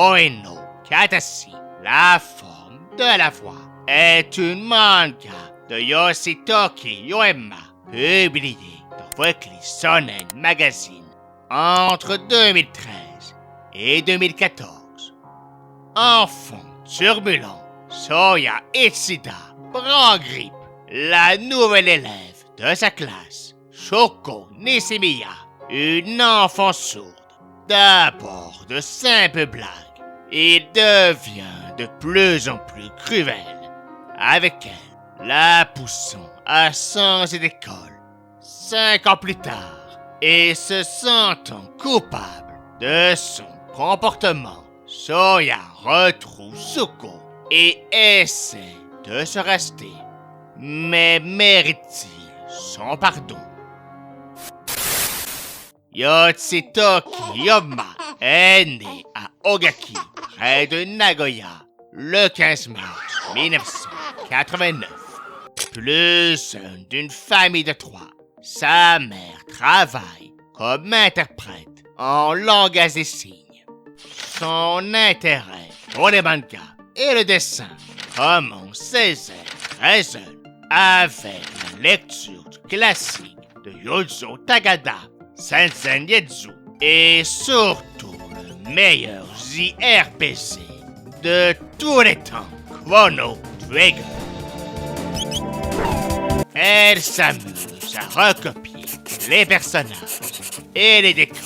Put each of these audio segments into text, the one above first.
Koe no Katashi, la forme de la voix, est une manga de Yoshitoki Yoema, publiée dans Weekly Shonen Magazine entre 2013 et 2014. Enfant turbulent, Soya Ichida prend en grippe la nouvelle élève de sa classe, Shoko Nishimiya, une enfant sourde. D'abord de simples blagues, il devient de plus en plus cruel avec elle, la poussant à changer d'école 5 ans plus tard et se sentant coupable de son comportement. Soya retrouve Suko et essaie de se rester, mais mérite-t-il son pardon? Yoshitoki Yoma est né à Ogaki, près de Nagoya, le 15 mars 1989. Plus jeune d'une famille de 3, sa mère travaille comme interprète en langage des signes. Son intérêt pour les mangas et le dessin commence très jeune avec la lecture du classique de Yuzo Takada, Sensen Yetsu, et surtout le meilleur JRPG de tous les temps, Chrono Trigger. Elle s'amuse à recopier les personnages et les décors.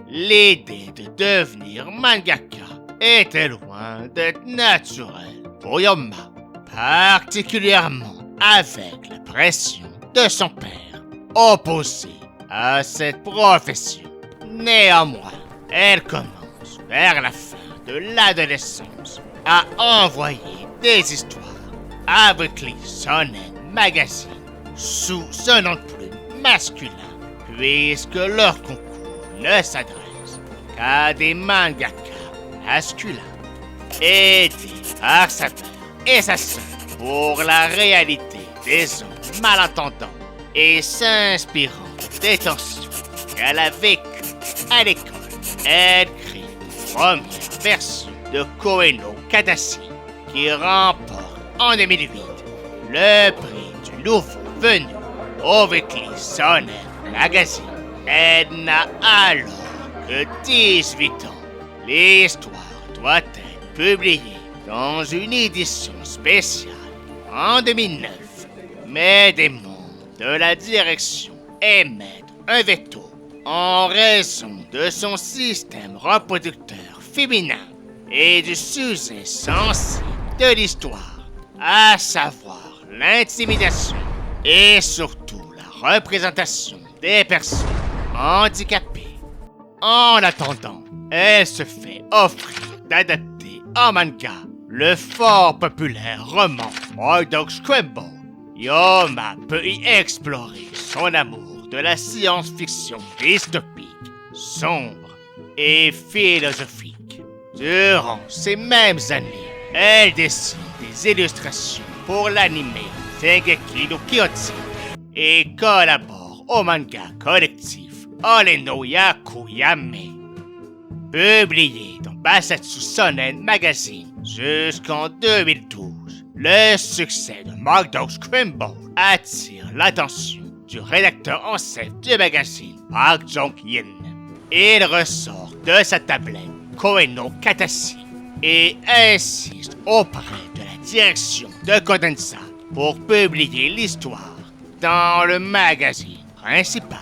L'idée de devenir mangaka était loin d'être naturelle pour Yoma, particulièrement avec la pression de son père, opposé à cette profession. Néanmoins, elle commence vers la fin de l'adolescence à envoyer des histoires à Weekly Shonen Magazine sous ce nom de plume masculin, puisque leur concours ne s'adresse qu'à des mangakas masculins. Aidé par sa mère et sa sœur pour la réalité des hommes malentendants et s'inspirant des tensions qu'elle a vécues à l'école, elle crée une première version de Koe no Katashi qui remporte en 2008 le prix du nouveau venu au Weekly Shonen Magazine. Elle n'a alors que 18 ans. L'histoire doit être publiée dans une édition spéciale en 2009, mais des membres de la direction émettent un veto en raison de son système reproducteur féminin et du sujet sensible de l'histoire, à savoir l'intimidation et surtout la représentation des personnes handicapées. En attendant, elle se fait offrir d'adapter en manga le fort populaire roman Wild Dog Scramble. Yoma peut y explorer son amour de la science-fiction dystopique, sombre et philosophique. Durant ces mêmes années, elle dessine des illustrations pour l'anime Shingeki no Kyojin et collabore au manga collectif Ore no Yakuyame, publié dans Basatsu Shonen Magazine jusqu'en 2012. Le succès de Wild Dog Scramble attire l'attention du rédacteur en chef du magazine, Park Jong-in. Il ressort de sa tablette Koe no Katashi et insiste auprès de la direction de Kodansha pour publier l'histoire dans le magazine principal.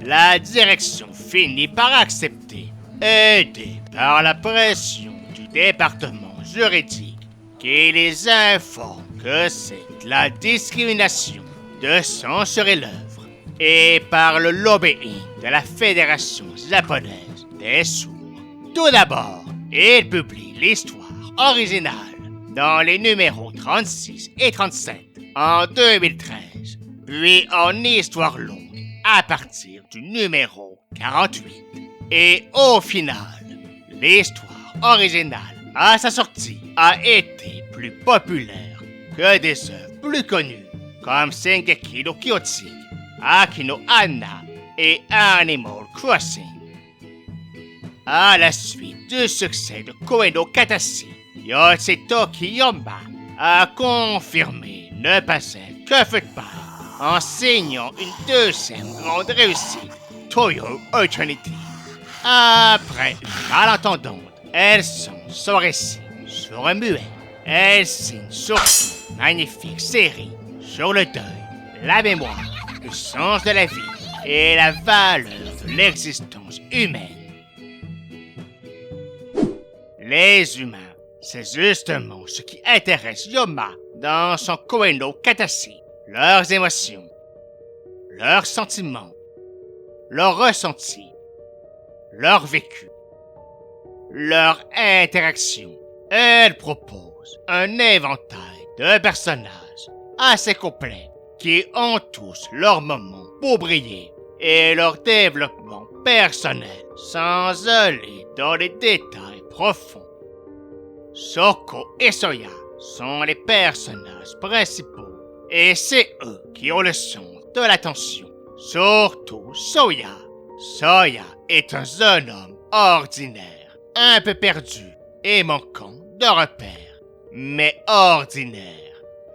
La direction finit par accepter, aidée par la pression du département juridique qui les informe que c'est la discrimination de censurer l'œuvre, et par le lobbying de la Fédération japonaise des sourds. Tout d'abord, il publie l'histoire originale dans les numéros 36 et 37 en 2013, puis en histoire longue à partir du numéro 48. Et au final, l'histoire originale à sa sortie a été plus populaire que des œuvres plus connues comme Shingeki no Kyojin, Aki no Hana et Animal Crossing. À la suite du succès de Koe no Katashi, Yotsuto Kiyoma a confirmé ne pas être que feu de paille en signant une deuxième grande réussite, Toyo Eternity. Après une malentendante, elle songe son récit sur un muet. Elle signe surtout une magnifique série sur le deuil, la mémoire, le sens de la vie et la valeur de l'existence humaine. Les humains, c'est justement ce qui intéresse Yoma dans son Koe no Katashi. Leurs émotions, leurs sentiments, leurs ressentis, leur vécu, leur interaction. Elle propose un éventail de personnages assez complets qui ont tous leurs moments pour briller et leur développement personnel sans aller dans les détails profonds. Soko et Soya sont les personnages principaux et c'est eux qui ont le centre de l'attention. Surtout Soya. Soya est un jeune homme ordinaire, un peu perdu et manquant de repères, mais ordinaire.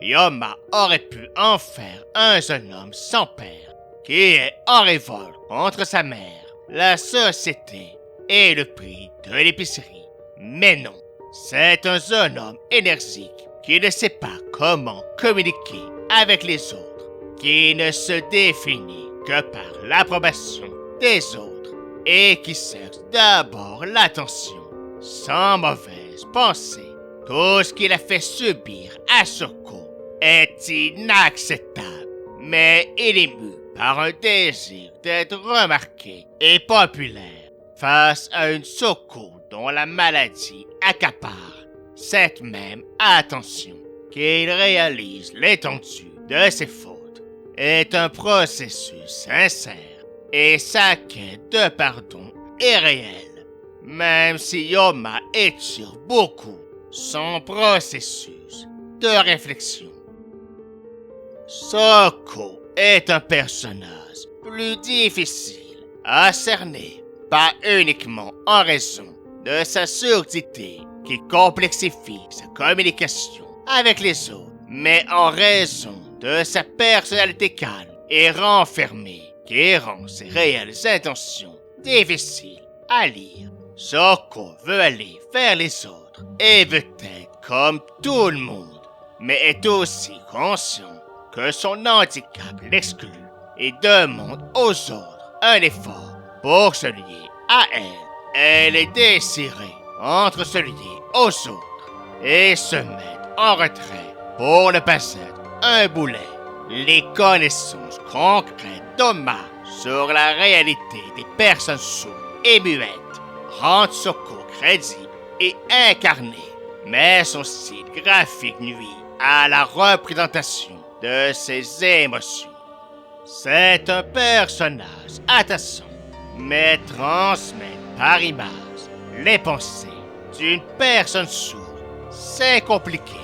Yoma aurait pu en faire un jeune homme sans père, qui est en révolte contre sa mère, la société et le prix de l'épicerie. Mais non, c'est un jeune homme énergique qui ne sait pas comment communiquer avec les autres, qui ne se définit que par l'approbation des autres et qui cherche d'abord l'attention, sans mauvaise pensée. Tout ce qu'il a fait subir à Soko est inacceptable, mais il est mu par un désir d'être remarqué et populaire face à une Soko dont la maladie accapare cette même attention. Qu'il réalise l'étendue de ses fautes est un processus sincère et sa quête de pardon est réelle, même si Yoma étire beaucoup son processus de réflexion. Soko est un personnage plus difficile à cerner, pas uniquement en raison de sa surdité qui complexifie sa communication avec les autres, mais en raison de sa personnalité calme et renfermée qui rend ses réelles intentions difficiles à lire. Soko veut aller vers les autres et veut être comme tout le monde, mais est aussi conscient que son handicap l'exclut et demande aux autres un effort pour se lier à elle. Elle est désirée entre se lier aux autres et se mettre en retrait pour ne pas être un boulet. Les connaissances concrètes d'Oma sur la réalité des personnes sourdes et muettes rendent Soko crédible et incarné, mais son style graphique nuit à la représentation de ses émotions. C'est un personnage attachant, mais transmet par image les pensées d'une personne sourde. C'est compliqué,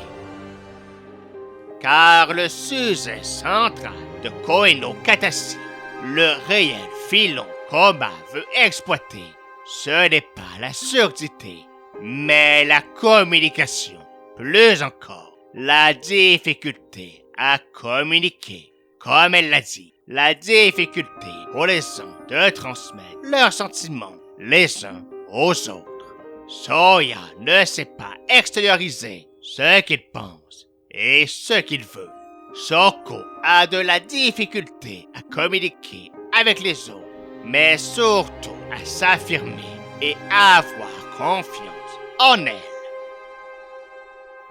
car le sujet central de Koe no Katashi, le réel filon qu'Oma veut exploiter, ce n'est pas la surdité, mais la communication. Plus encore, la difficulté à communiquer. Comme elle l'a dit, la difficulté pour les uns de transmettre leurs sentiments les uns aux autres. Soya ne sait pas extérioriser ce qu'il pense et ce qu'il veut. Soko a de la difficulté à communiquer avec les autres, mais surtout à s'affirmer et à avoir confiance en elle.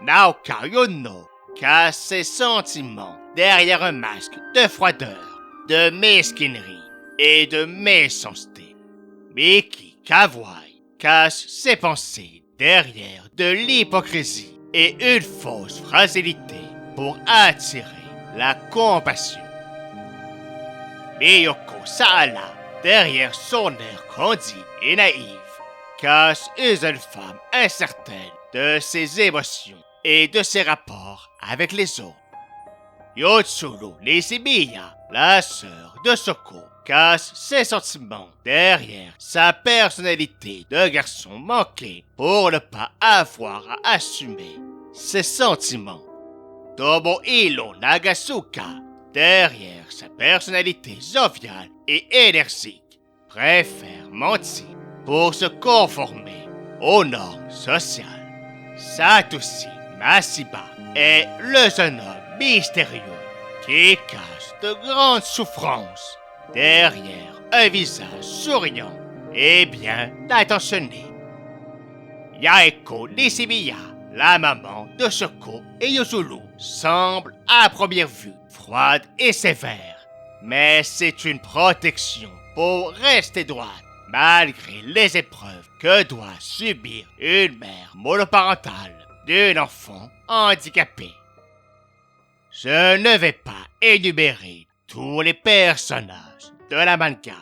Naoka Yono cache ses sentiments derrière un masque de froideur, de mesquinerie et de méchanceté. Miki Kawai cache ses pensées derrière de l'hypocrisie et une fausse fragilité pour attirer la compassion. Miyoko Saala, derrière son air candide et naïf, cache une jeune femme incertaine de ses émotions et de ses rapports avec les autres. Yotsuru Nishimiya, la sœur de Soko, cache ses sentiments derrière sa personnalité de garçon manqué pour ne pas avoir à assumer ses sentiments. Tomohiro Nagasuka, derrière sa personnalité joviale et énergique, préfère mentir pour se conformer aux normes sociales. Satoshi Masiba est le jeune homme mystérieux qui cache de grandes souffrances derrière un visage souriant et bien attentionné. Yaeko Nishimiya, la maman de Shoko et Yuzuru, semble à première vue froide et sévère, mais c'est une protection pour rester droite malgré les épreuves que doit subir une mère monoparentale d'un enfant handicapé. Je ne vais pas énumérer tous les personnages de la manga,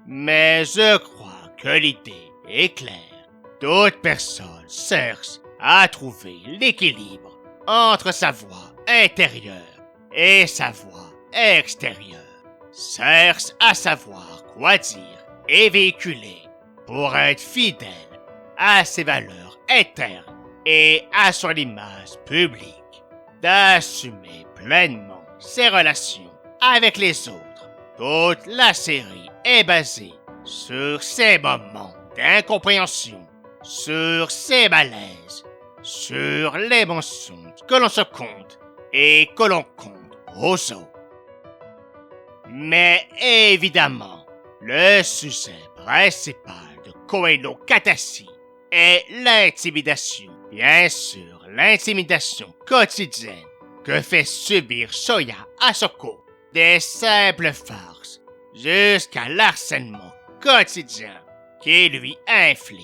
mais je crois que l'idée est claire. Toute personne cherche à trouver l'équilibre entre sa voix intérieure et sa voix extérieure. Cherche à savoir quoi dire et véhiculer pour être fidèle à ses valeurs internes et à son image publique, d'assumer pleinement ses relations avec les autres. Toute la série est basée sur ces moments d'incompréhension, sur ces malaises, sur les mensonges que l'on se compte et que l'on compte aux autres. Mais évidemment, le sujet principal de Koe no Katachi est l'intimidation. Bien sûr, l'intimidation quotidienne que fait subir Soya à Shoko, des simples farces jusqu'à l'harcèlement quotidien qui lui inflige.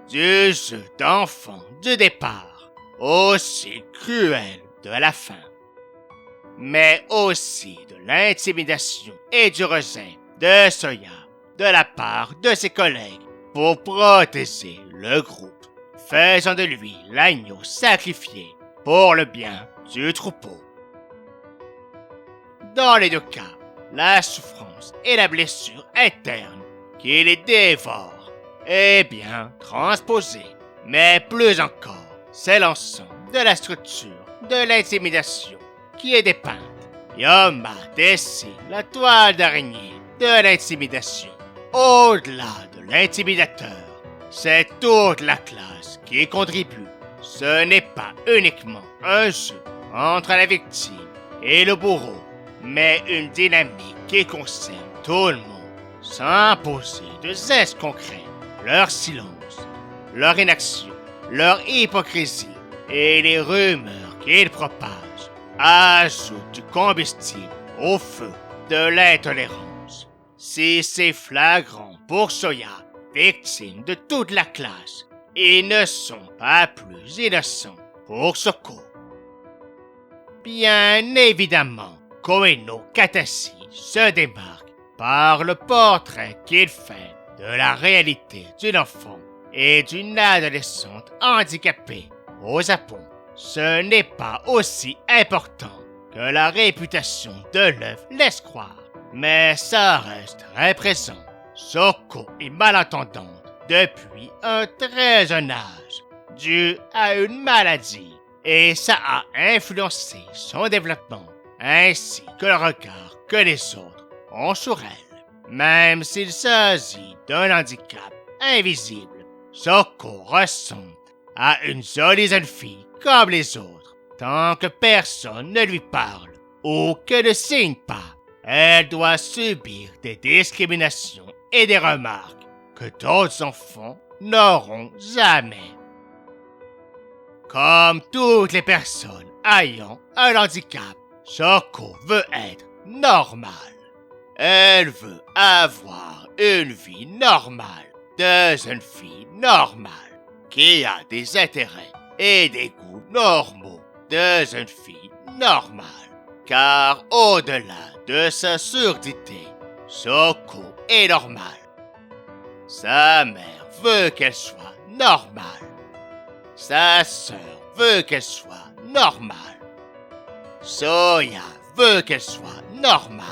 Du jeu d'enfant du départ, aussi cruel de la fin, mais aussi de l'intimidation et du rejet de Soya de la part de ses collègues pour protéger le groupe, faisant de lui l'agneau sacrifié pour le bien du troupeau. Dans les deux cas, la souffrance et la blessure interne qui les dévore est bien transposée, mais plus encore, c'est l'ensemble de la structure de l'intimidation qui est dépeinte. Yoma dessine la toile d'araignée de l'intimidation. Au-delà de l'intimidateur, c'est toute la classe qui contribue. Ce n'est pas uniquement un jeu entre la victime et le bourreau, mais une dynamique qui concerne tout le monde, sans poser de gestes concrets. Leur silence, leur inaction, leur hypocrisie et les rumeurs qu'ils propagent ajoutent du combustible au feu de l'intolérance. Si c'est flagrant pour Soya, victime de toute la classe, ils ne sont pas plus innocents pour Shoko. Bien évidemment, Koe no Katachi se démarque par le portrait qu'il fait de la réalité d'une enfant et d'une adolescente handicapée au Japon. Ce n'est pas aussi important que la réputation de l'œuvre laisse croire, mais ça reste très présent. Shoko est malentendante depuis un très jeune âge, dû à une maladie, et ça a influencé son développement, ainsi que le regard que les autres ont sur elle. Même s'il s'agit d'un handicap invisible, Shoko ressemble à une jolie jeune fille comme les autres. Tant que personne ne lui parle ou que ne signe pas, elle doit subir des discriminations et des remarques que d'autres enfants n'auront jamais. Comme toutes les personnes ayant un handicap, Shoko veut être normale. Elle veut avoir une vie normale, de jeune fille normale, qui a des intérêts et des goûts normaux, de jeune fille normale. Car au-delà de sa surdité, Shoko est normale. Sa mère veut qu'elle soit normale. Sa sœur veut qu'elle soit normale. Soya veut qu'elle soit normale.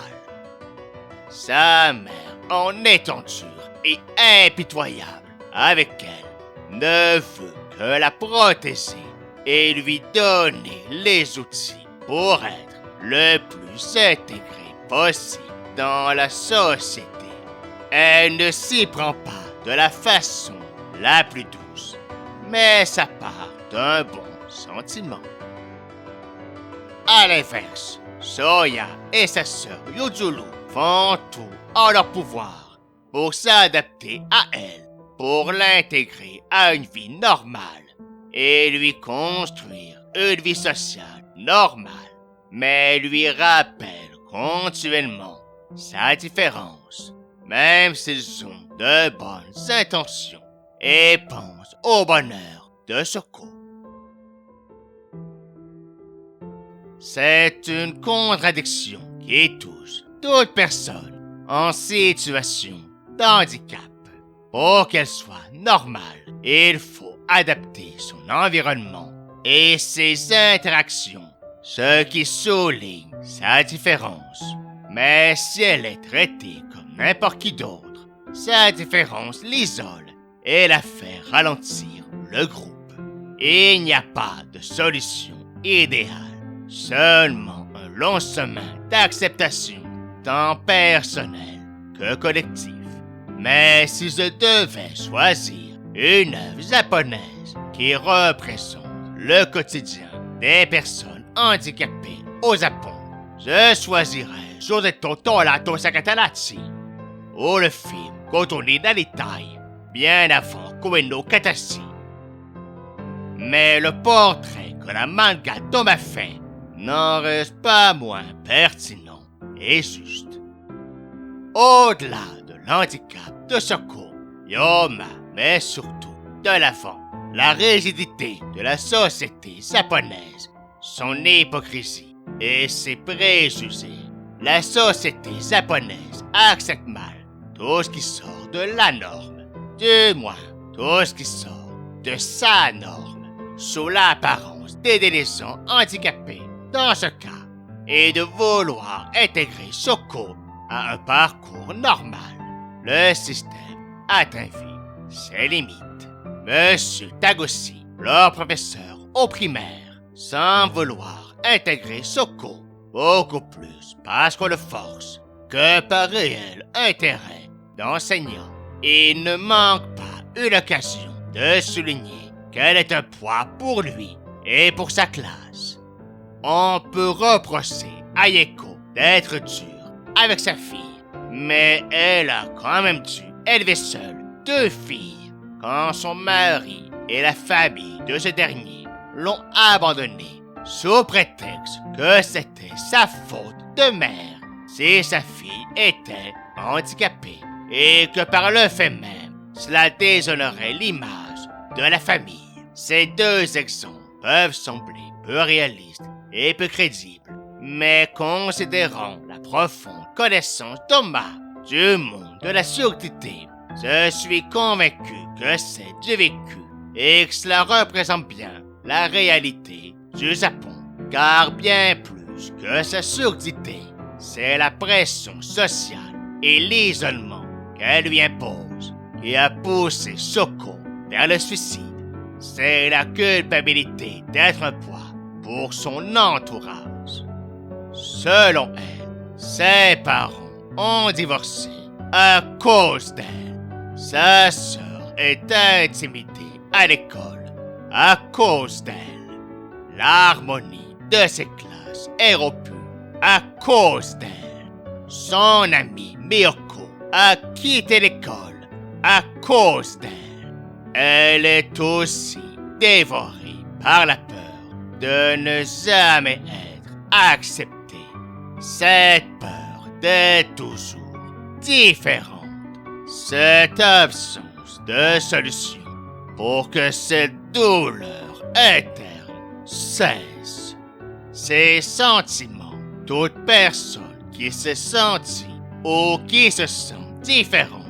Sa mère en étant dure et impitoyable avec elle, ne veut que la protéger et lui donner les outils pour être le plus intégré possible dans la société. Elle ne s'y prend pas de la façon la plus douce, mais ça part d'un bon sentiment. À l'inverse, Soya et sa sœur Yuzuru font tout en leur pouvoir pour s'adapter à elle, pour l'intégrer à une vie normale et lui construire une vie sociale normale, mais lui rappelle continuellement sa différence, même s'ils ont de bonnes intentions et pensent au bonheur de Shoko. C'est une contradiction qui touche toute personne en situation d'handicap. Pour qu'elle soit normale, il faut adapter son environnement et ses interactions, ce qui souligne sa différence. Mais si elle est traitée comme n'importe qui d'autre, sa différence l'isole et la fait ralentir le groupe. Il n'y a pas de solution idéale, seulement un long chemin d'acceptation tant personnelle que collective. Mais si je devais choisir une œuvre japonaise qui représente le quotidien des personnes handicapées au Japon, je choisirais Josetto Torato Sakatarachi, ou le film Kotoni Naritai, bien avant Koe no Katachi. Mais le portrait que la manga m'a fait n'en reste pas moins pertinent et juste. Au-delà de l'handicap de Shoko, Yoma met surtout de l'avant la rigidité de la société japonaise, son hypocrisie et ses préjugés. La société japonaise accepte mal tout ce qui sort de la norme, du moins tout ce qui sort de sa norme, sous l'apparence d'aider les gens handicapés dans ce cas, et de vouloir intégrer Shoko à un parcours normal. Le système atteint vite ses limites. Monsieur Tagoshi, leur professeur au primaire, sans vouloir intégrer Shoko, beaucoup plus parce qu'on le force que par réel intérêt d'enseignant. Il ne manque pas une occasion de souligner qu'elle est un poids pour lui et pour sa classe. On peut reprocher à Yeko d'être dur avec sa fille, mais elle a quand même dû élever seule 2 filles quand son mari et la famille de ce dernier l'ont abandonnée sous prétexte que c'était sa faute de mère si sa fille était handicapée et que par le fait même, cela déshonorait l'image de la famille. Ces 2 exemples peuvent sembler peu réalistes et peu crédibles, mais considérant la profonde connaissance d'Oma du monde de la surdité, je suis convaincu que c'est du vécu et que cela représente bien la réalité du Japon, car bien plus que sa surdité, c'est la pression sociale et l'isolement qu'elle lui impose qui a poussé Shoko vers le suicide. C'est la culpabilité d'être un poids pour son entourage. Selon elle, ses parents ont divorcé à cause d'elle. Sa sœur est intimidée à l'école à cause d'elle. L'harmonie de ses classes est rompue à cause d'elle. Son amie Miyoko a quitté l'école à cause d'elle. Elle est aussi dévorée par la peur de ne jamais être acceptée. Cette peur d'être toujours différente. Cette absence de solution pour que cette douleur interne cesse. Ces sentiments, toute personne qui se sentit ou qui se sent différente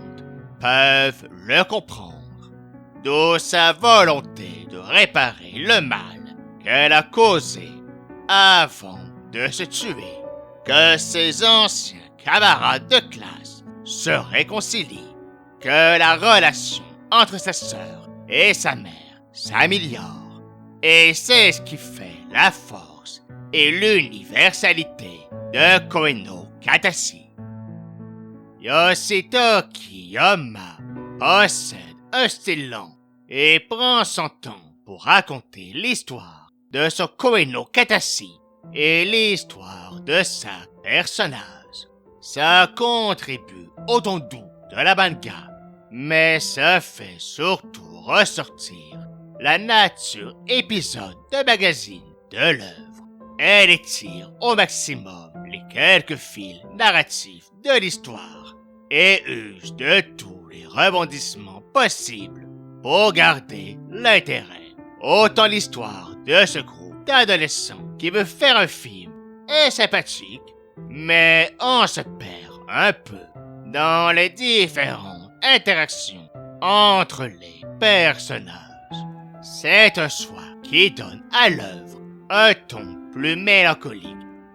peuvent le comprendre. D'où sa volonté de réparer le mal qu'elle a causé avant de se tuer. Que ses anciens camarades de classe se réconcilient, que la relation entre sa sœur et sa mère s'améliore. Et c'est ce qui fait la force et l'universalité de Koe no Katachi. Yoshitoki Yoma possède un style lent et prend son temps pour raconter l'histoire de son Koe no Katachi et l'histoire de sa personnage. Ça contribue au ton doux de la manga, mais ça fait surtout ressortir la nature épisode de magazine de l'œuvre. Elle étire au maximum les quelques fils narratifs de l'histoire et use de tous les rebondissements possibles pour garder l'intérêt. Autant l'histoire de ce groupe d'adolescents qui veut faire un film est sympathique, mais on se perd un peu dans les différentes interactions entre les personnages. C'est un choix qui donne à l'œuvre un ton plus mélancolique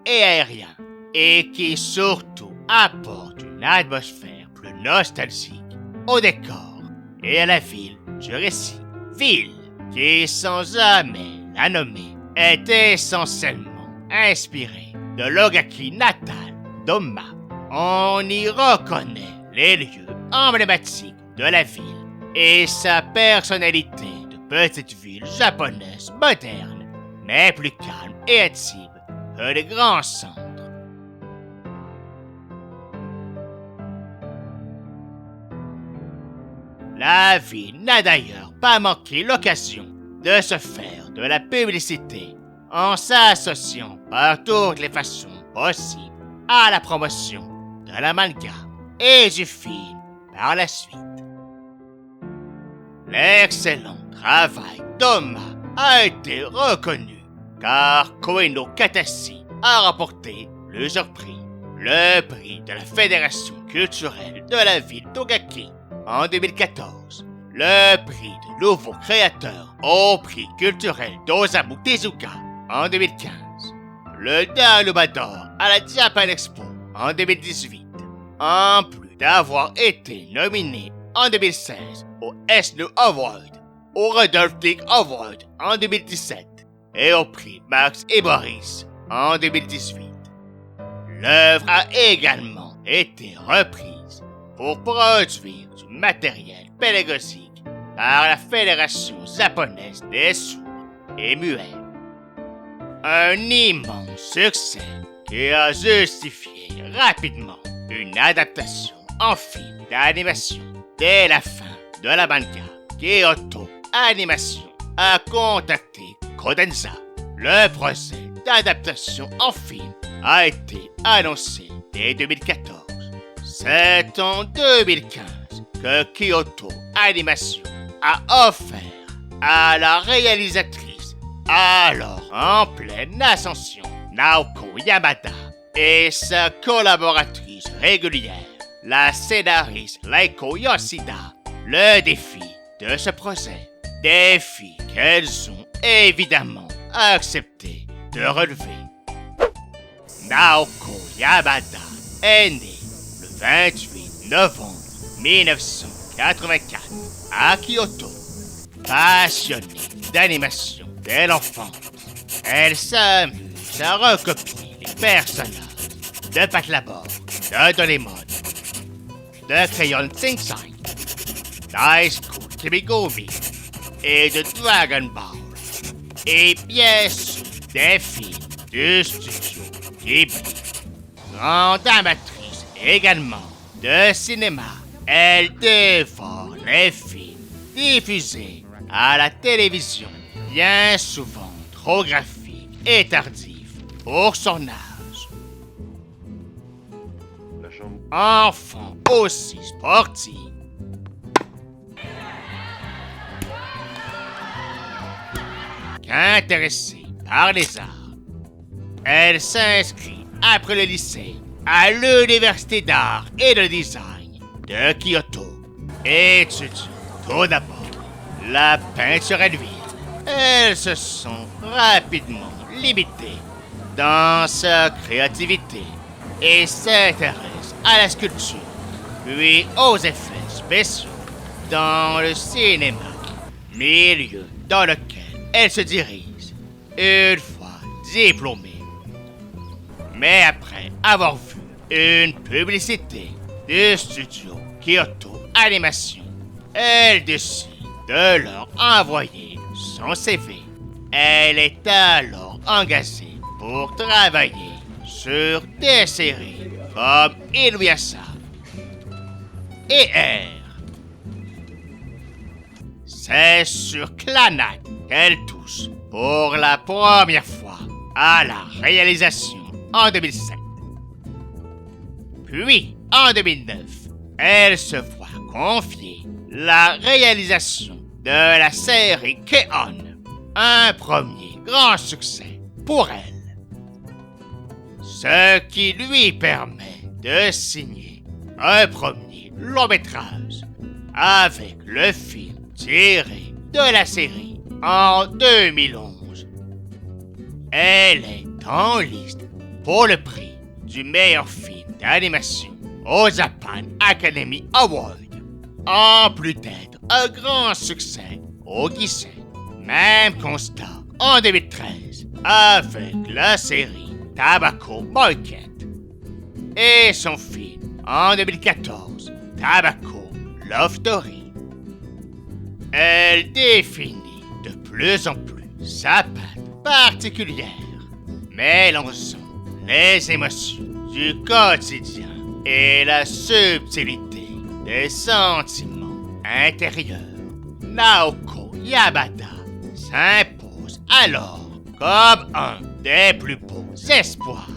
et aérien et qui surtout apporte une atmosphère plus nostalgique au décor et à la ville du récit. Ville qui, sans jamais la nommer, est essentiellement inspirée de l'Ogaki natal d'Oma. On y reconnaît les lieux emblématiques de la ville et sa personnalité de petite ville japonaise moderne, mais plus calme et intime que les grands centres. La ville n'a d'ailleurs pas manqué l'occasion de se faire de la publicité en s'associant par toutes les façons possibles à la promotion de la manga et du film par la suite. L'excellent travail d'Oma a été reconnu car Koe no Katachi a remporté plusieurs prix. Le prix de la Fédération culturelle de la ville d'Ogaki en 2014, le prix de nouveau créateur au prix culturel d'Osamu Tezuka en 2015, le Daruba d'or à la Japan Expo en 2018, en plus d'avoir été nominé en 2016 au Esnu Award, au Rudolph League Award en 2017 et au prix Max et Boris en 2018. L'œuvre a également été reprise pour produire du matériel pédagogique par la Fédération japonaise des sourds et muets. Un immense succès qui a justifié rapidement une adaptation en film d'animation. Dès la fin de la manga, Kyoto Animation a contacté Kodenza. Le projet d'adaptation en film a été annoncé dès 2014. C'est en 2015 que Kyoto Animation a offert à la réalisatrice, alors en pleine ascension, Naoko Yamada, et sa collaboratrice régulière, la scénariste Reiko Yoshida, le défi de ce projet. Défi qu'elles ont évidemment accepté de relever. Naoko Yamada est née le 28 novembre 1984 à Kyoto. Passionnée d'animation dès l'enfance, elle s'amuse à recopier les personnages de Patlabor, de Doraemon, de Crayon Shinchan, d'High School Kimigumi et de Dragon Ball, et bien sûr des films du studio Ghibli. Grande amatrice également de cinéma, elle dévore les films diffusés à la télévision, bien souvent trop graphiques et tardifs pour son âge. Enfant aussi sportif, qu'intéressée par les arts, elle s'inscrit après le lycée à l'Université d'art et de design de Kyoto. Étudiant tout d'abord la peinture à l'huile, elles se sont rapidement limitées dans sa créativité et s'intéresse à la sculpture, puis aux effets spéciaux dans le cinéma, milieu dans lequel elle se dirige une fois diplômée. Mais après avoir vu une publicité du studio Kyoto Animation, elle décide de leur envoyer son CV. Elle est alors engagée pour travailler sur des séries comme Inuyasha et R. C'est sur Clannad qu'elle touche pour la première fois à la réalisation en 2007. Puis, en 2009, elle se voit confier la réalisation de la série K-On!, un premier grand succès pour elle. Ce qui lui permet de signer un premier long-métrage avec le film tiré de la série en 2011. Elle est en liste pour le prix du meilleur film d'animation au Japan Academy Award, en plus d'être un grand succès au guichet. Même constat en 2013 avec la série Tabako Market et son film en 2014, Tabako Love Story. Elle définit de plus en plus sa patte particulière, mélangeant les émotions du quotidien et la subtilité des sentiments intérieurs. Naoko Yamada s'impose alors comme un des plus beaux espoirs,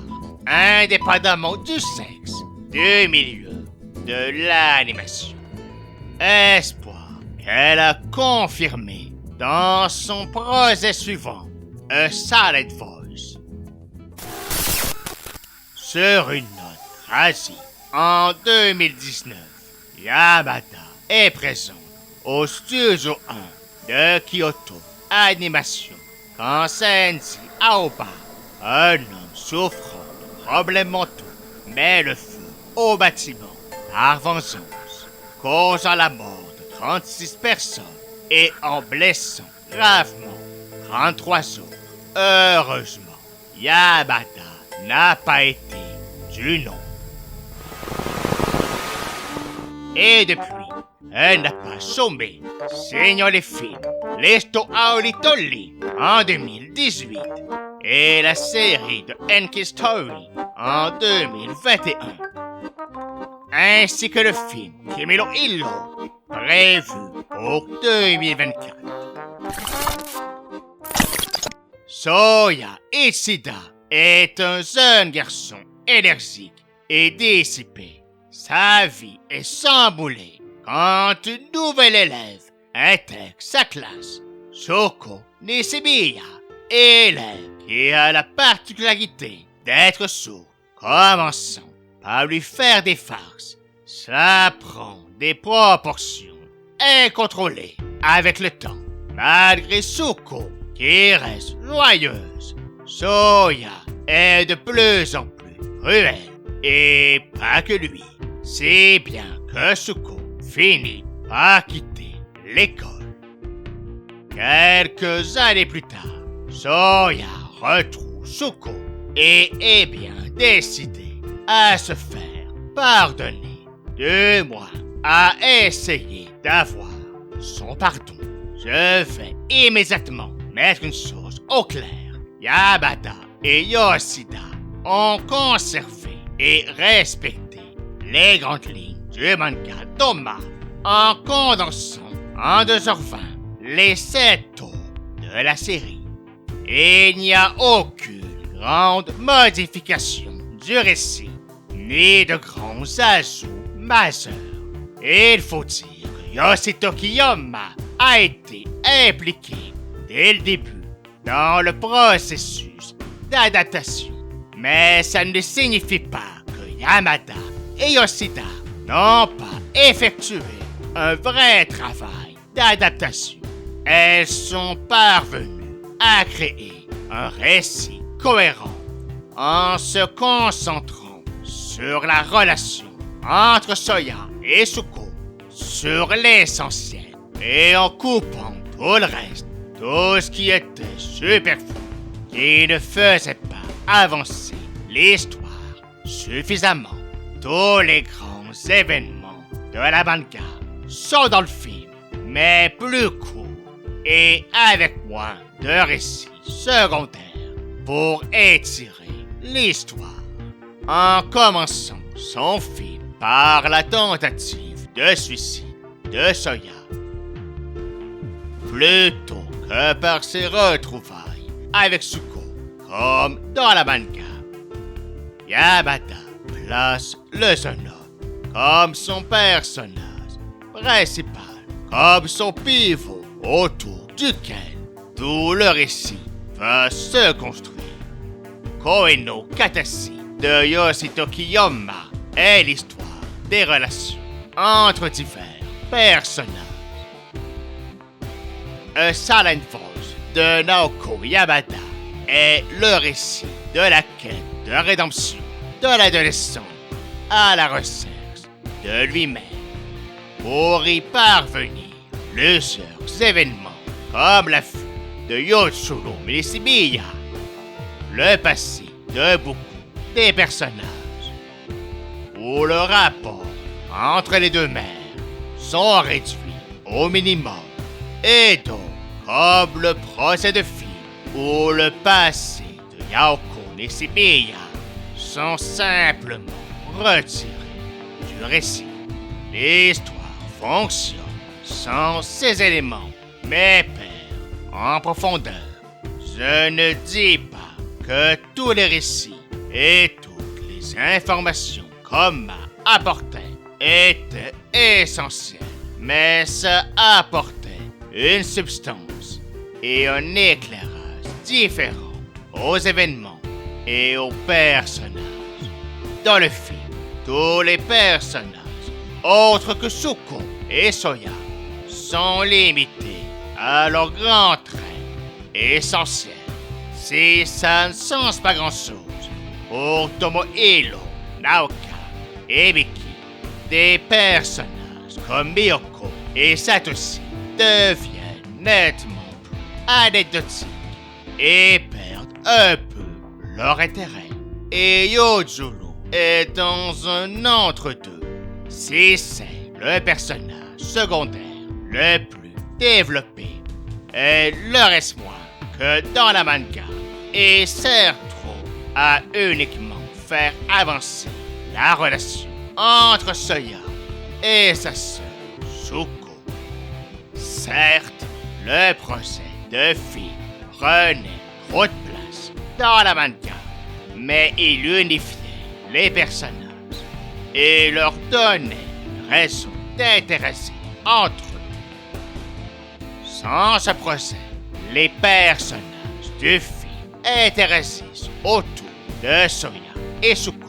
indépendamment du sexe, du milieu de l'animation. Espoir qu'elle a confirmé dans son projet suivant, A Silent Voice. Sur une note tragique, en 2019, Yamada est présente au Studio 1 de Kyoto Animation quand Sensei Aoba, un homme souffrant de problèmes mentaux, met le feu au bâtiment par vengeance, causant la mort de 36 personnes et en blessant gravement 33 autres. Heureusement, Yamada n'a pas été du nom. Et depuis, elle n'a pas chômé, signant les films Lesto Aoli Tolli en 2018 et la série de Enki Story en 2021, ainsi que le film Kimi no Illo prévu pour 2024. Soya Ishida est un jeune garçon énergique et dissipé. Sa vie est chamboulée quand une nouvelle élève intègre sa classe. Shoko Nishibiya, élève qui a la particularité d'être sourd, commençant par lui faire des farces. Ça prend des proportions incontrôlées avec le temps. Malgré Shoko, qui reste joyeuse, Soya est de plus en plus cruelle. Et pas que lui. Si bien que Shoko finit par quitter l'école. Quelques années plus tard, Soya retrouve Shoko et est bien décidé à se faire pardonner. 2 mois à essayer d'avoir son pardon. Je vais immédiatement mettre une chose au clair. Yamada et Yoshida ont conservé et respecté les grandes lignes du manga Toma en condensant en 2h20 les 7 tours de la série. Il n'y a aucune grande modification du récit, ni de grands ajouts majeurs. Il faut dire que Yoshitoki Yoma a été impliqué dès le début dans le processus d'adaptation. Mais ça ne signifie pas que Yamada et Yoshida n'ont pas effectué un vrai travail d'adaptation. Elles sont parvenues à créer un récit cohérent en se concentrant sur la relation entre Soya et Suko sur l'essentiel et en coupant tout le reste, tout ce qui était superflu, qui ne faisait pas avancer l'histoire suffisamment. Tous les grands événements de la manga sont dans le film, mais plus courts et avec moins de récits secondaires pour étirer l'histoire. En commençant son film par la tentative de suicide de Soya, plutôt que par ses retrouvailles avec Suko, comme dans la manga, Yamada place le jeune homme comme son personnage principal, comme son pivot autour duquel tout le récit va se construire. Koe-no Katashi de Yoshitoki Yoma est l'histoire des relations entre divers personnages. A Silent Voice de Naoko Yamada est le récit de la quête de rédemption de l'adolescent à la recherche de lui-même. Pour y parvenir, plusieurs événements comme la fuite de Yoshuro Milisibiya, le passé de beaucoup des personnages, ou le rapport entre les deux mères sont réduits au minimum, et donc comme le procès de film ou le passé de Yaoko Nishibiya sont simplement retirés du récit. L'histoire fonctionne sans ces éléments, mais perd en profondeur. Je ne dis pas que tous les récits et toutes les informations qu'on m'a apportées étaient essentielles, mais ça apportait une substance et un éclairage différents aux événements et aux personnages. Dans le film, tous les personnages, autres que Suko et Soya, sont limités à leurs grands traits essentiels. Si ça ne change pas grand-chose pour Tomohiro, Naoka et Miki, des personnages comme Miyoko et Satoshi deviennent nettement plus anecdotiques et perdent un peu leur intérêt. Et Yojuru est dans un entre-deux. Si c'est le personnage secondaire le plus développé, elle le reste moins que dans la manga et sert trop à uniquement faire avancer la relation entre Soya et sa sœur Suko. Certes, le procès de film prenait trop de place dans la manga, mais il unifiait les personnages et leur donnait une raison d'intéresser entre eux. Sans ce procès, les personnages du film intéressés autour de Soya et Suko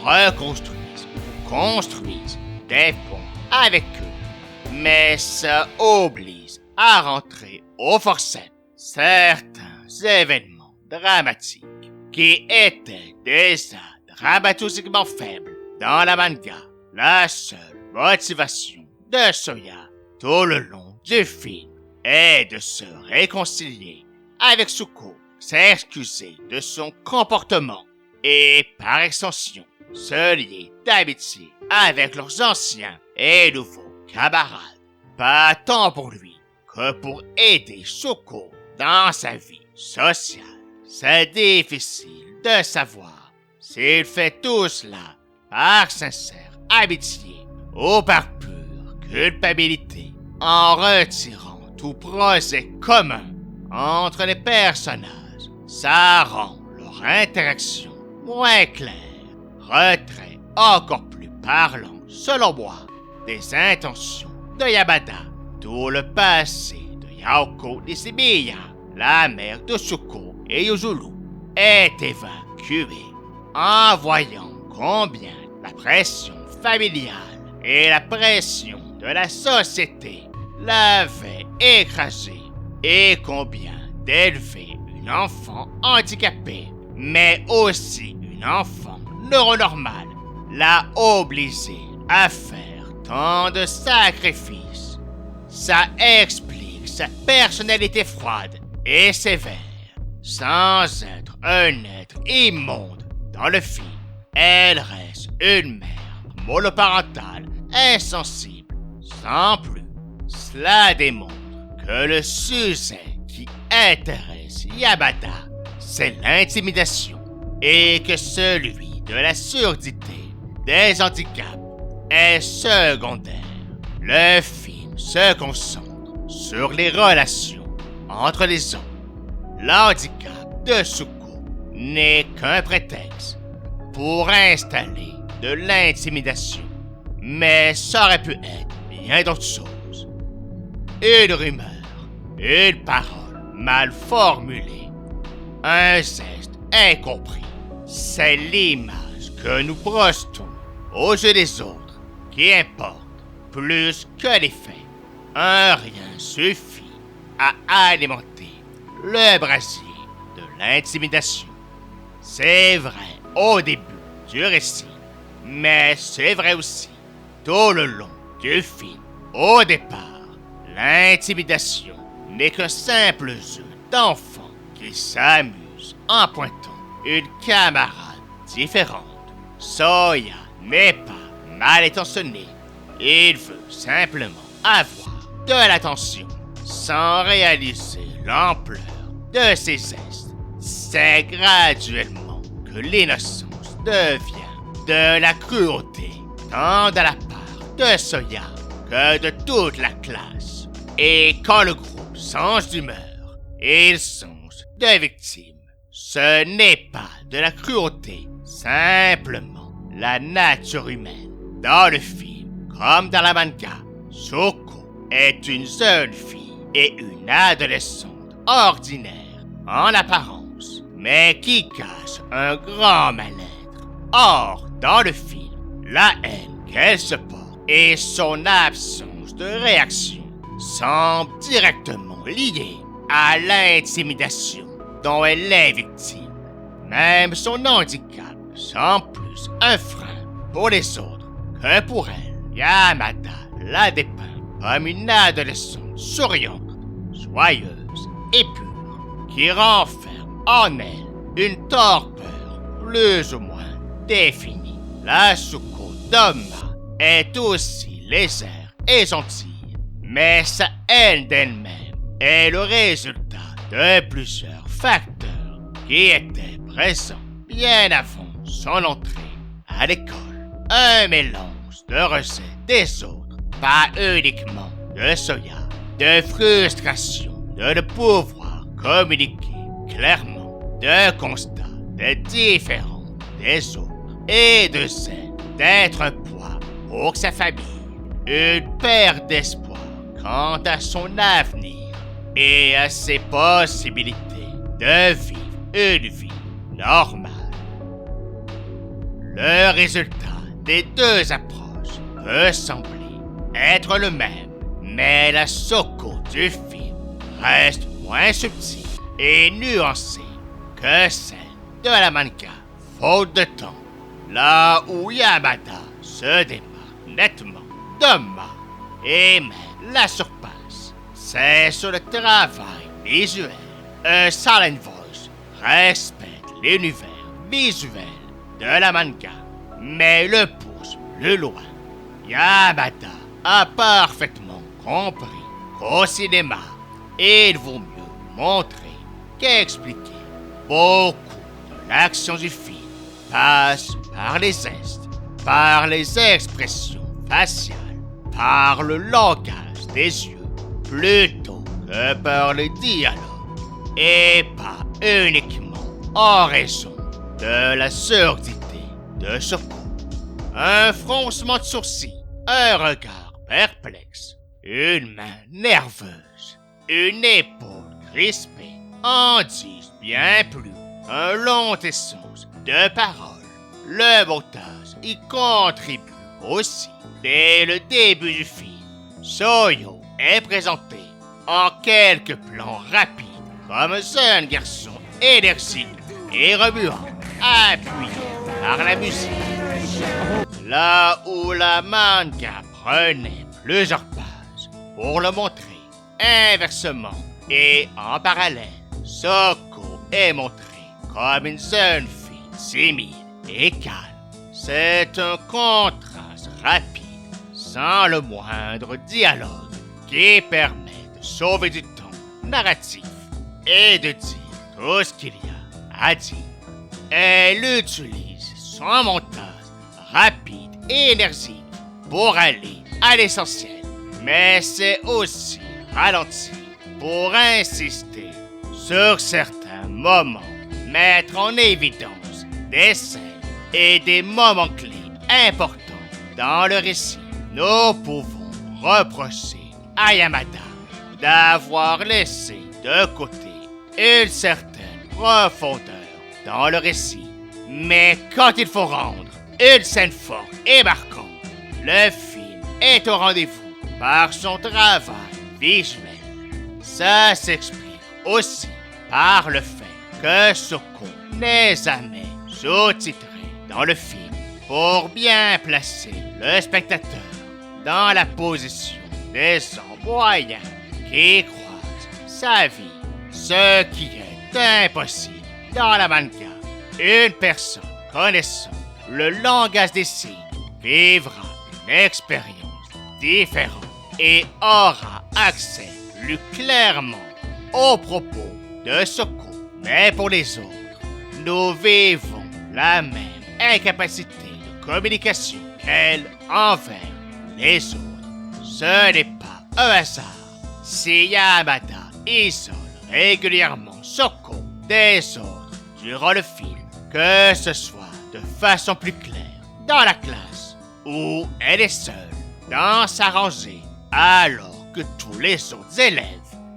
reconstruisent ou construisent des ponts avec eux, mais ça oblige à rentrer au forceps certains événements dramatiques qui étaient déjà dramatiquement faibles dans la manga. La seule motivation de Soya tout le long du film est de se réconcilier avec Suko, s'excuser de son comportement et, par extension, se lier d'amitié avec leurs anciens et nouveaux camarades. Pas tant pour lui que pour aider Suko dans sa vie sociale. C'est difficile de savoir s'il fait tout cela par sincère amitié ou par pure culpabilité, en retirant tout projet commun entre les personnages. Ça rend leur interaction moins claire, retrait encore plus parlant, selon moi, des intentions de Yamada. Tout le passé de Yaoko Nishibiya, la mère de Suko et Yuzuru, est évacué en voyant combien la pression familiale et la pression de la société l'avaient écrasée et combien d'élever une enfant handicapée, mais aussi une enfant neuronormale, l'a obligé à faire tant de sacrifices. Ça explique sa personnalité froide et sévère. Sans être un être immonde dans le film, elle reste une mère monoparentale insensible. Sans plus, cela démontre que le sujet qui intéresse Yamada, c'est l'intimidation, et que celui de la surdité des handicaps est secondaire. Le film se concentre sur les relations entre les hommes. L'handicap de Suko n'est qu'un prétexte pour installer de l'intimidation, mais ça aurait pu être bien d'autres choses. Une rumeur, une parole mal formulée, un geste incompris, c'est l'image que nous projetons aux yeux des autres qui importe plus que les faits. Un rien suffit à alimenter le brasier de l'intimidation. C'est vrai au début du récit, mais c'est vrai aussi tout le long du film. Au départ, l'intimidation n'est qu'un simple jeu d'enfant qui s'amuse en pointant une camarade différente. Soya n'est pas mal intentionné. Il veut simplement avoir de l'attention sans réaliser l'ampleur de ses gestes. C'est graduellement que l'innocence devient de la cruauté, tant de la part de Soya que de toute la classe. Et quand le groupe change d'humeur, il songe de victime. Ce n'est pas de la cruauté, simplement la nature humaine. Dans le film, comme dans la manga, Shoko est une jeune fille et une adolescente ordinaire en apparence, mais qui cache un grand mal-être. Or, dans le film, la haine qu'elle se porte et son absence de réaction semblent directement liées à l'intimidation dont elle est victime. Même son handicap semble plus un frein pour les autres que pour elle. Yamada la dépeint comme une adolescente souriante, joyeuse et pure, qui renferme en elle une torpeur plus ou moins définie. La Suko Doma est aussi légère et gentille, mais sa haine d'elle-même est le résultat de plusieurs facteurs qui étaient présents bien avant son entrée à l'école. Un mélange de rejet des autres, pas uniquement de Soya, de frustration de ne pouvoir communiquer clairement, de constat de différence des autres et de zèle d'être un poids pour sa famille, une perte d'espoir quant à son avenir et à ses possibilités de vivre une vie normale. Le résultat des deux approches peut sembler être le même, mais la Shoko du film reste moins subtile et nuancée que celle de la manga, faute de temps. Là où Yamada se démarque nettement, Doma et même la surpasse, c'est sur le travail visuel. Silent Voice respecte l'univers visuel de la manga, mais le pousse plus loin. Yamada a parfaitement compris qu'au cinéma, il vaut mieux montrer qu'expliquer. Beaucoup de l'action du film passe par les gestes, par les expressions faciales, par le langage des yeux, plutôt que par les dialogues, et pas uniquement en raison de la surdité de Shoko. Un froncement de sourcils, un regard perplexe, une main nerveuse, une épaule crispée en disent bien plus. Un long essence de paroles. Le montage y contribue aussi. Dès le début du film, Soyo est présenté en quelques plans rapides comme un jeune garçon énergique et remuant, appuyé par la musique. là où la manga prenait plusieurs pages pour le montrer inversement et en parallèle. Soko est montrée comme une jeune fille timide et calme. C'est un contraste rapide, sans le moindre dialogue, qui permet de sauver du temps narratif et de dire tout ce qu'il y a à dire. Elle utilise son montage rapide et énergique pour aller à l'essentiel, mais c'est aussi ralenti pour insister sur certains moments, mettre en évidence des scènes et des moments clés importants dans le récit. Nous pouvons reprocher à Yamada d'avoir laissé de côté une certaine profondeur dans le récit. Mais quand il faut rendre une scène forte et marquante, le film est au rendez-vous par son travail visuel. Ça s'explique aussi par le fait que Soko n'est jamais sous-titré dans le film pour bien placer le spectateur dans la position des moyens qui croisent sa vie, ce qui est impossible dans la manga. Une personne connaissant le langage des signes vivra une expérience différente et aura accès plus clairement aux propos de Soko. Mais pour les autres, nous vivons la même incapacité de communication qu'elle envers les autres. Ce n'est pas un hasard si Yamada isole régulièrement Soko des autres durant le film, que ce soit de façon plus claire dans la classe où elle est seule dans sa rangée alors que tous les autres élèves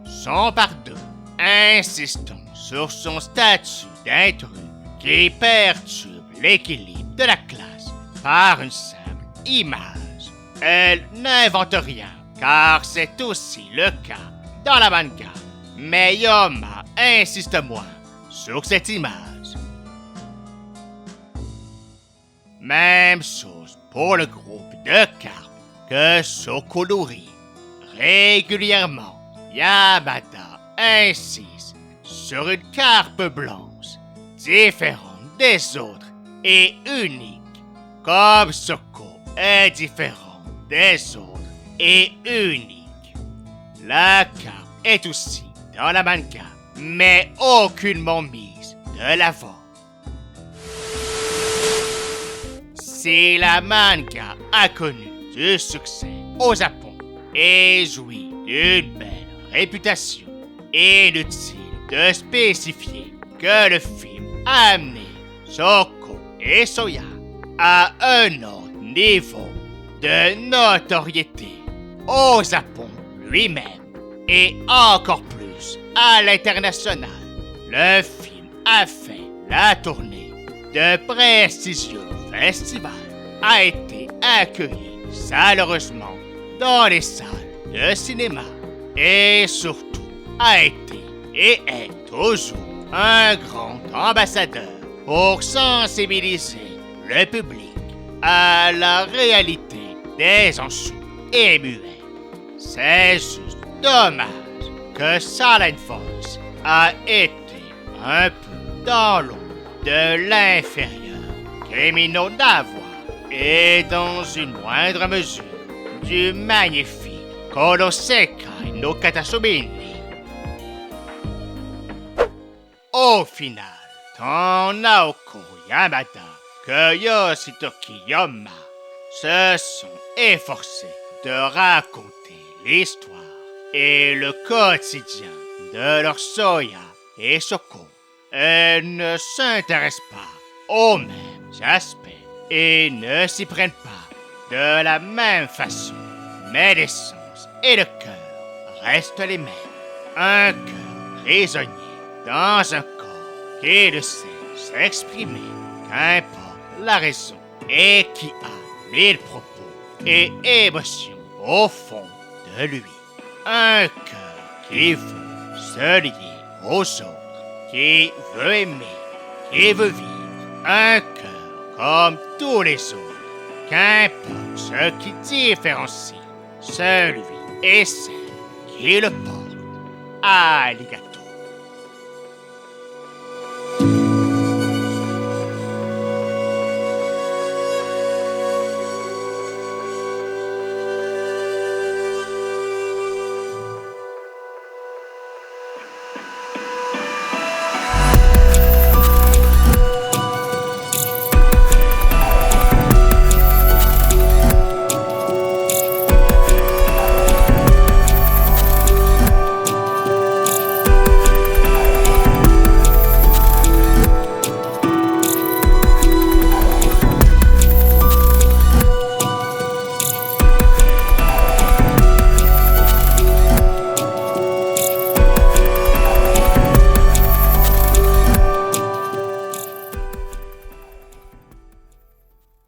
sont par deux, insistant sur son statut d'intrus qui perturbe l'équilibre de la classe par une simple image. Elle n'invente rien, car c'est aussi le cas dans la manga. Mais Yoma insiste moins sur cette image. Même chose pour le groupe de carpes que Soko nourrit. Régulièrement, Yamada insiste sur une carpe blanche, différente des autres et unique, comme Soko est différent des autres et unique. La carpe est aussi dans la manga, mais aucunement mise de l'avant. Si la manga a connu du succès au Japon et jouit d'une belle réputation, inutile de spécifier que le film a amené Soko et Soya à un autre niveau de notoriété au Japon lui-même et encore plus à l'international. Le film a fait la tournée de prestigieux festivals, a été accueilli chaleureusement dans les salles de cinéma et surtout a été et est toujours un grand ambassadeur pour sensibiliser le public à la réalité des enchants et muets. C'est juste dommage que Silent Voice a été un peu dans l'ombre de l'inférieur Kimi no Na wa et dans une moindre mesure du magnifique Konosekai no Katasubini. Au final, tant Naoko Yamada que Yoshitoki Yoma se sont efforcés de raconter l'histoire et le quotidien de leur Soya et Soko. Elles ne s'intéressent pas aux mêmes aspects et ne s'y prennent pas de la même façon, mais l'essence et le cœur restent les mêmes. Un cœur prisonnier dans un corps qui ne sait s'exprimer, qu'importe la raison, et qui a mille propos et émotions au fond de lui. Un cœur qui veut se lier aux autres, qui veut aimer, qui veut vivre. Un cœur comme tous les autres, Qu'importe ce qui différencie celui et celle qui le porte. Alligator.